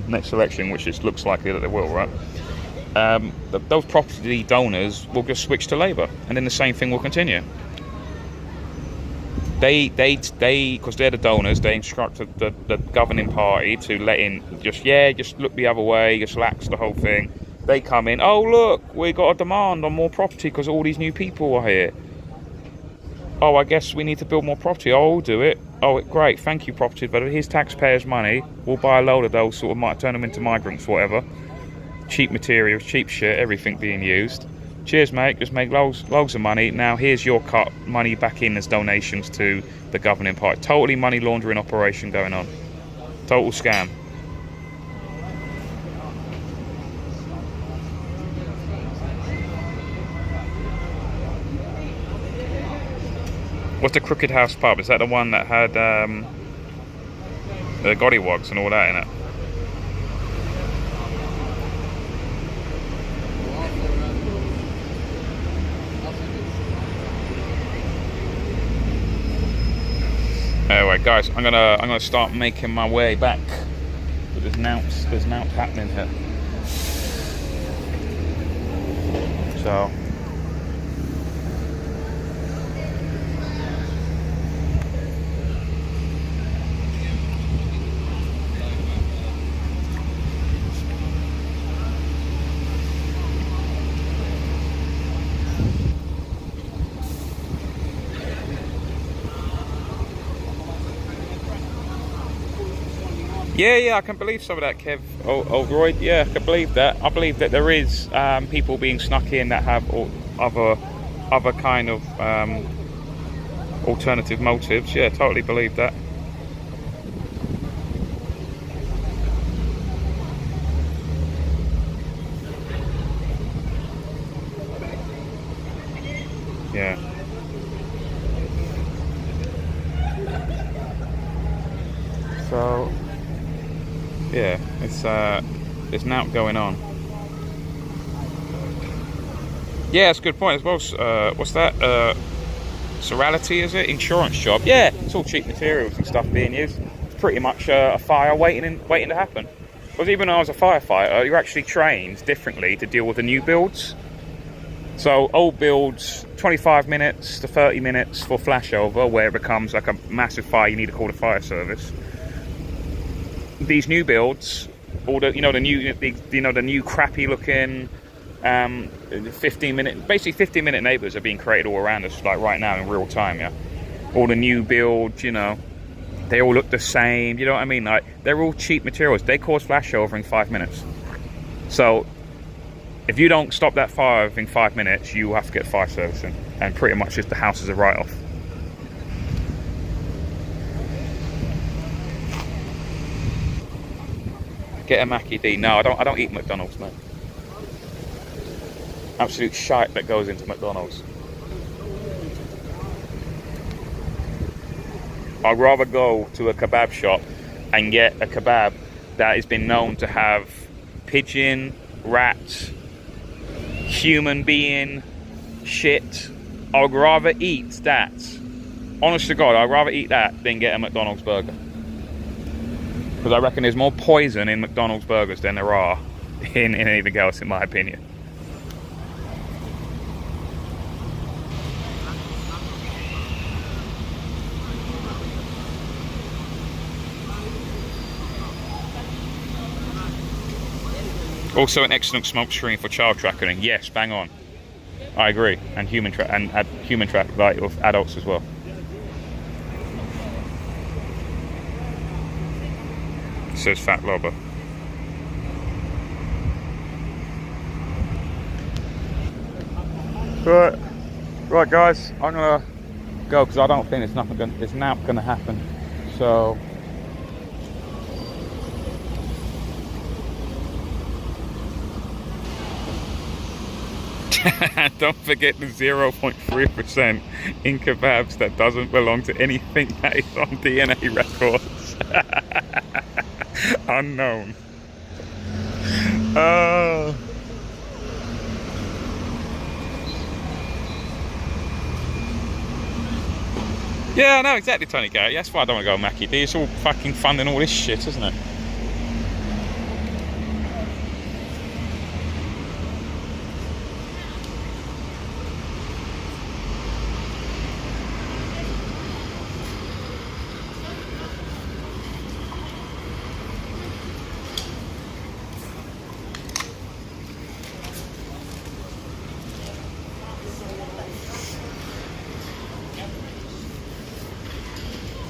next election, which it looks likely that they will, right? Those property donors will just switch to Labour, and then the same thing will continue. They because they're the donors, they instructed the governing party to let in just look the other way, just lax the whole thing. They come in, oh look, we got a demand on more property because all these new people are here. Oh, I guess we need to build more property. Oh, we'll do it. Oh, great, thank you, property developer. Here's taxpayers' money. We'll buy a load of those, might turn them into migrants, whatever. Cheap materials, cheap shit, everything being used. Cheers, mate. Just make loads of money. Now here's your cut money back in as donations to the governing party. Totally money laundering operation going on. Total scam. What's the Crooked House pub? Is that the one that had the Goddywogs and all that in it? Anyway, guys, I'm gonna start making my way back. But there's nouts happening here. So. Yeah, I can believe some of that, Kev Oldroyd. Yeah, I can believe that. I believe that there is people being snuck in that have other kind of alternative motives. Yeah, totally believe that. Yeah. So yeah, it's now going on. Yeah, that's a good point as well. What's that? Serality, is it? Insurance job. Yeah, it's all cheap materials and stuff being used. It's pretty much a fire waiting to happen. Because even though I was a firefighter, you're actually trained differently to deal with the new builds. So old builds, 25 minutes to 30 minutes for flashover, where it becomes like a massive fire. You need to call the fire service. These new builds, all the the new crappy looking basically 15-minute neighbours are being created all around us, like right now in real time. Yeah, all the new builds, they all look the same. You know what I mean? Like, they're all cheap materials. They cause flashover in 5 minutes. So if you don't stop that fire within 5 minutes, you have to get fire servicing, and pretty much just the house is a write-off. Get a Mackie D. No, I don't eat McDonald's, mate. Absolute shite that goes into McDonald's. I'd rather go to a kebab shop and get a kebab that has been known to have pigeon, rat, human being, shit. I'd rather eat that. Honest to God, I'd rather eat that than get a McDonald's burger. Because I reckon there's more poison in McDonald's burgers than there are in anything else, in my opinion. Also an excellent smoke screen for child tracking. Yes, bang on. I agree. And human track like of adults as well. Says Fat Lobber. Right, guys. I'm gonna go because I don't think it's not gonna happen. So. Don't forget the 0.3% in kebabs that doesn't belong to anything that is on DNA records. Unknown. Yeah, I know exactly, Tony Gary. That's why I don't want to go Mackie D. It's all fucking funding all this shit, isn't it?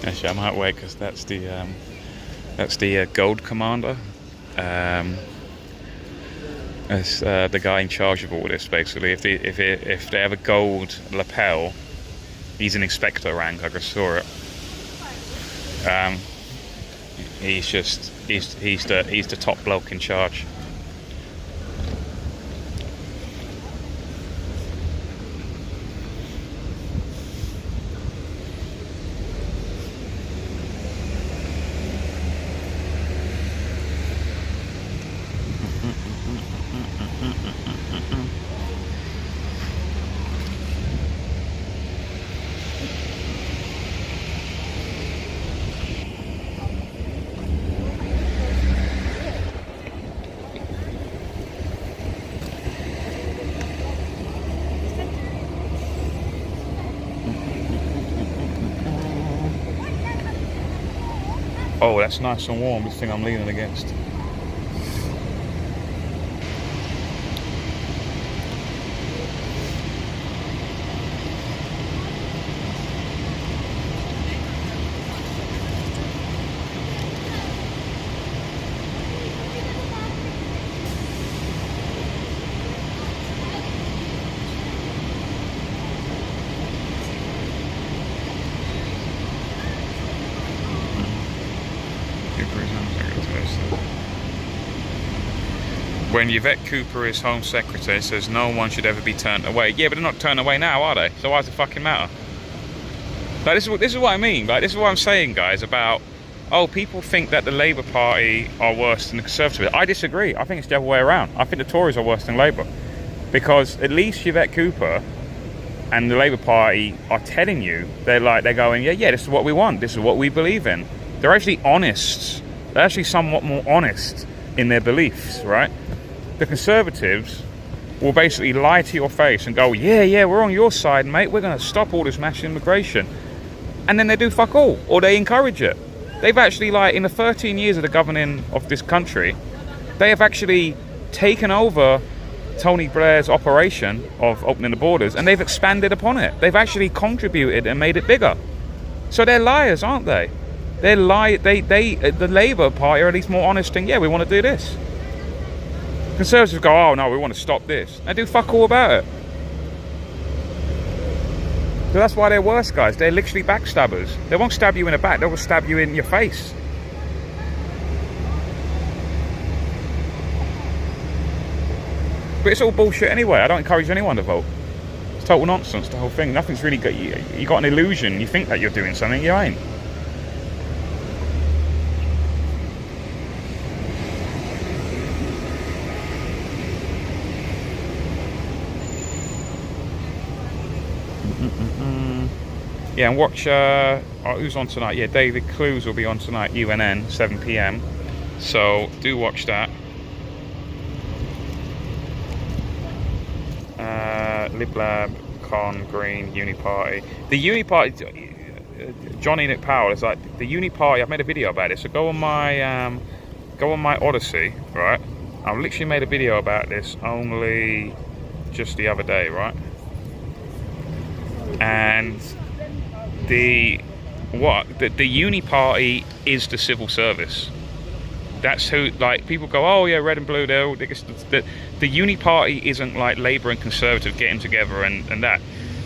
Actually, I might wait because that's the gold commander. As the guy in charge of all this, basically. If they have a gold lapel, he's an inspector rank. I just saw it. He's the top bloke in charge. Oh, that's nice and warm, this thing I'm leaning against. When Yvette Cooper is Home Secretary, says no one should ever be turned away. Yeah, but they're not turned away now, are they? So why does it fucking matter? Like, this is what I mean. Like, this is what I'm saying, guys, about, oh, people think that the Labour Party are worse than the Conservatives. I disagree. I think it's the other way around. I think the Tories are worse than Labour. Because at least Yvette Cooper and the Labour Party are telling you, they're going, yeah, this is what we want. This is what we believe in. They're actually honest. They're actually somewhat more honest in their beliefs, right? The Conservatives will basically lie to your face and go, yeah, we're on your side, mate. We're going to stop all this mass immigration. And then they do fuck all, or they encourage it. They've actually, in the 13 years of the governing of this country, they have actually taken over Tony Blair's operation of opening the borders, and they've expanded upon it. They've actually contributed and made it bigger. So they're liars, aren't they? The Labour Party are at least more honest and, yeah, we want to do this. Conservatives go, oh no, we want to stop this. They do fuck all about it. So that's why they're worse, guys. They're literally backstabbers. They won't stab you in the back, they will stab you in your face. But it's all bullshit anyway. I don't encourage anyone to vote. It's total nonsense, the whole thing. Nothing's really good. You got an illusion. You think that you're doing something, you ain't. Yeah, and watch, who's on tonight? Yeah, David Clues will be on tonight, UNN, 7 p.m. So, do watch that. Lib Lab, Con, Green, Uni Party. The Uni Party, Johnny Nick Powell is like, the Uni Party, I've made a video about it, so go on my Odyssey, right? I've literally made a video about this only just the other day, right? And the Uni Party is the civil service. That's who, people go, oh yeah, red and blue, the Uni Party isn't like Labour and Conservative getting together and that.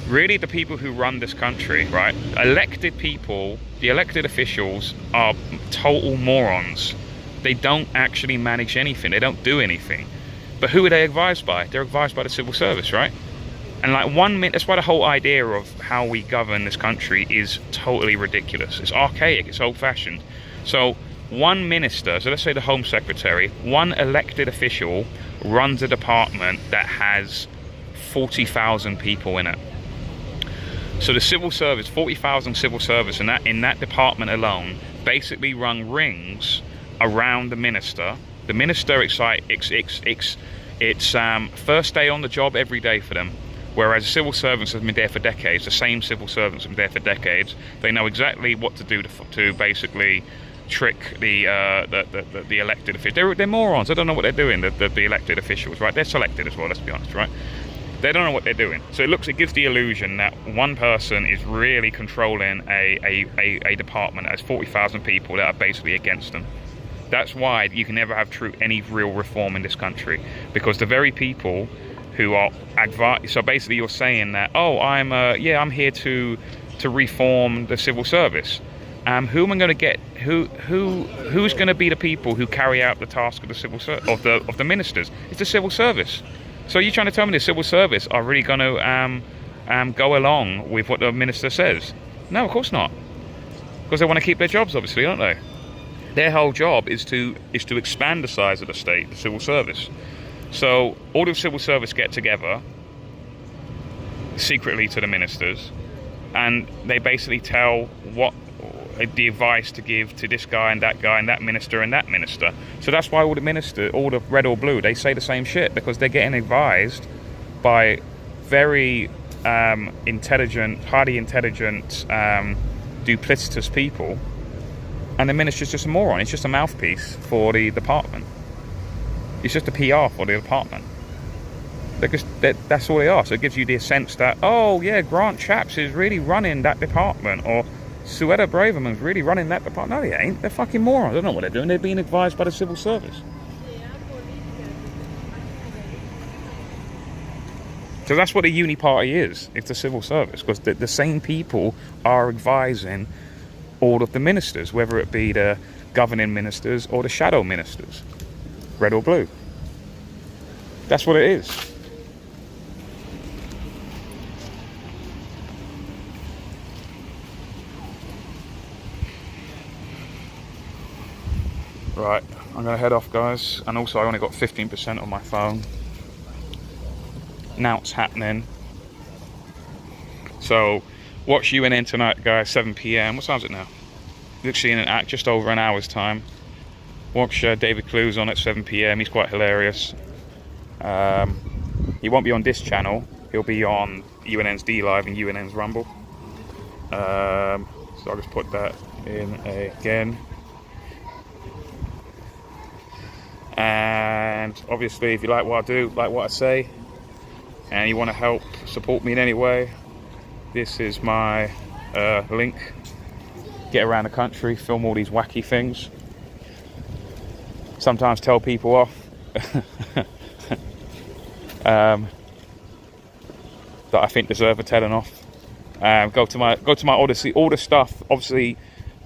Really, the people who run this country, right, elected people, the elected officials are total morons. They don't actually manage anything, they don't do anything. But who are they advised by? They're advised by the civil service, right? And that's why the whole idea of how we govern this country is totally ridiculous. It's archaic, it's old-fashioned. So one minister, so let's say the Home Secretary, one elected official runs a department that has 40,000 people in it. So the civil service, 40,000 civil service in that department alone, basically run rings around the minister. The minister, it's first day on the job every day for them. Whereas civil servants have been there for decades, the same civil servants have been there for decades. They know exactly what to do to basically trick the elected officials. They're morons. They don't know what they're doing. The elected officials, right? They're selected as well. Let's be honest, right? They don't know what they're doing. So it gives the illusion that one person is really controlling a department that has 40,000 people that are basically against them. That's why you can never have any real reform in this country, because the very people who are so basically you're saying that, oh, I'm here to reform the civil service. Who am I going to get? Who's going to be the people who carry out the task of the of the ministers? It's the civil service. So you're trying to tell me the civil service are really going to go along with what the minister says? No, of course not. Because they want to keep their jobs, obviously, don't they? Their whole job is to expand the size of the state, the civil service. So all the civil service get together secretly to the ministers, and they basically tell what the advice to give to this guy and that minister and that minister. So that's why all the red or blue, they say the same shit, because they're getting advised by very intelligent, highly intelligent, duplicitous people, and the minister's just a moron. It's just a mouthpiece for the department. It's just a PR for the department. That's all they are. So it gives you the sense that, oh yeah, Grant Shapps is really running that department, or Suetta Braverman's really running that department. No, they ain't. They're fucking morons. They don't know what they're doing. They're being advised by the civil service. So that's what the Uni Party is. It's the civil service, because the same people are advising all of the ministers, whether it be the governing ministers or the shadow ministers, red or blue. That's what it is. Right, I'm going to head off, guys. And also, I only got 15% on my phone. Now it's happening. So, watch UNN tonight, guys, 7 p.m. What time is it now? Literally in just over an hour's time. Watch David Clues on at 7 p.m. He's quite hilarious. He won't be on this channel. He'll be on UNN's D Live and UNN's Rumble. So I'll just put that in again. And obviously, if you like what I do, like what I say, and you want to help support me in any way, this is my link. Get around the country, film all these wacky things. Sometimes tell people off. That I think deserve a telling off. Go to my Odyssey. All the stuff. Obviously,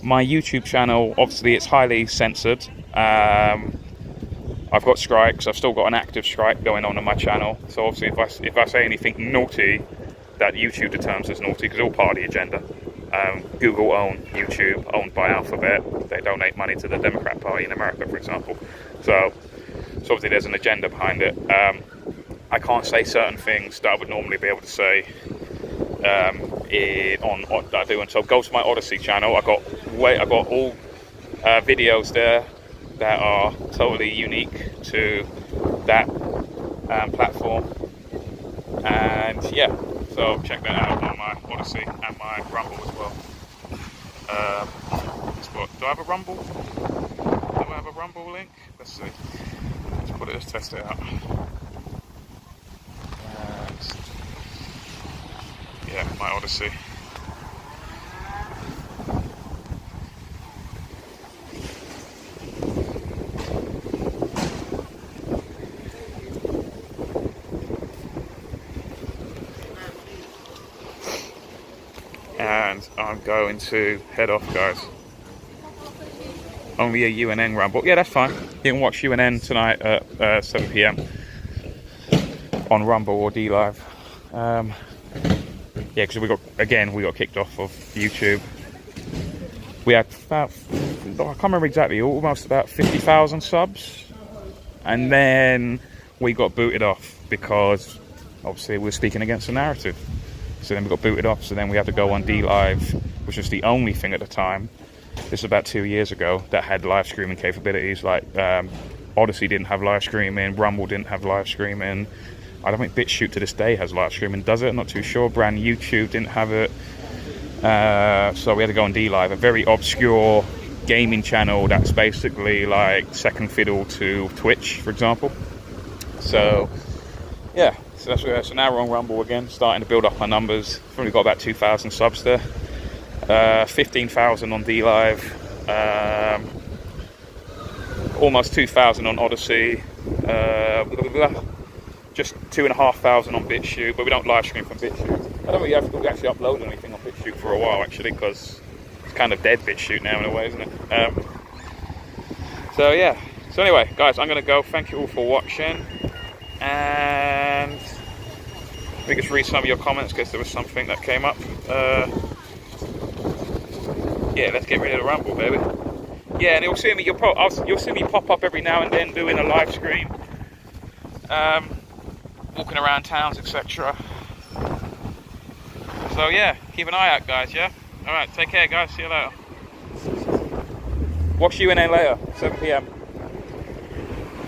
my YouTube channel. Obviously, it's highly censored. I've got strikes. I've still got an active strike going on my channel. So obviously, if I say anything naughty, that YouTube determines as naughty, because it's all part of the agenda. Google own YouTube, owned by Alphabet. They donate money to the Democrat Party in America, for example. So obviously there's an agenda behind it. I can't say certain things that I would normally be able to say on that I do. And so go to my Odyssey channel. I got all videos there that are totally unique to that platform. And yeah. So check that out on my Odyssey and my Rumble as well. Do I have a Rumble? Do I have a Rumble link? Let's see. Let's test it out. Yeah, my Odyssey. And I'm going to head off, guys. Only a UNN Rumble. Yeah, that's fine. You can watch UNN tonight at 7 p.m. on Rumble or D Live. Yeah, because we got kicked off of YouTube. We had about, I can't remember exactly, almost about 50,000 subs, and then we got booted off because obviously we were speaking against the narrative. So then we got booted off, so then we had to go on D Live, which was the only thing at the time, this was about 2 years ago, that had live streaming capabilities. Like Odyssey didn't have live streaming, Rumble didn't have live streaming. I don't think BitChute to this day has live streaming, does it? I'm not too sure. Brand YouTube didn't have it. So we had to go on D Live, a very obscure gaming channel that's basically like second fiddle to Twitch, for example. So yeah. So now we're on Rumble again, starting to build up our numbers. We've only got about 2,000 subs there. 15,000 on D Live. Almost 2,000 on Odyssey. Just 2,500 on BitChute, but we don't live stream from BitChute. I don't really have to actually upload anything on BitChute for a while, actually, because it's kind of dead BitChute now in a way, isn't it? So yeah. So anyway, guys, I'm going to go. Thank you all for watching. And let me just read some of your comments because there was something that came up. Yeah, let's get rid of the Rumble, baby. Yeah, and you'll see me. You'll see me pop up every now and then doing a live stream, walking around towns, etc. So yeah, keep an eye out, guys. Yeah. All right, take care, guys. See you later. Watch UNN later, 7 p.m.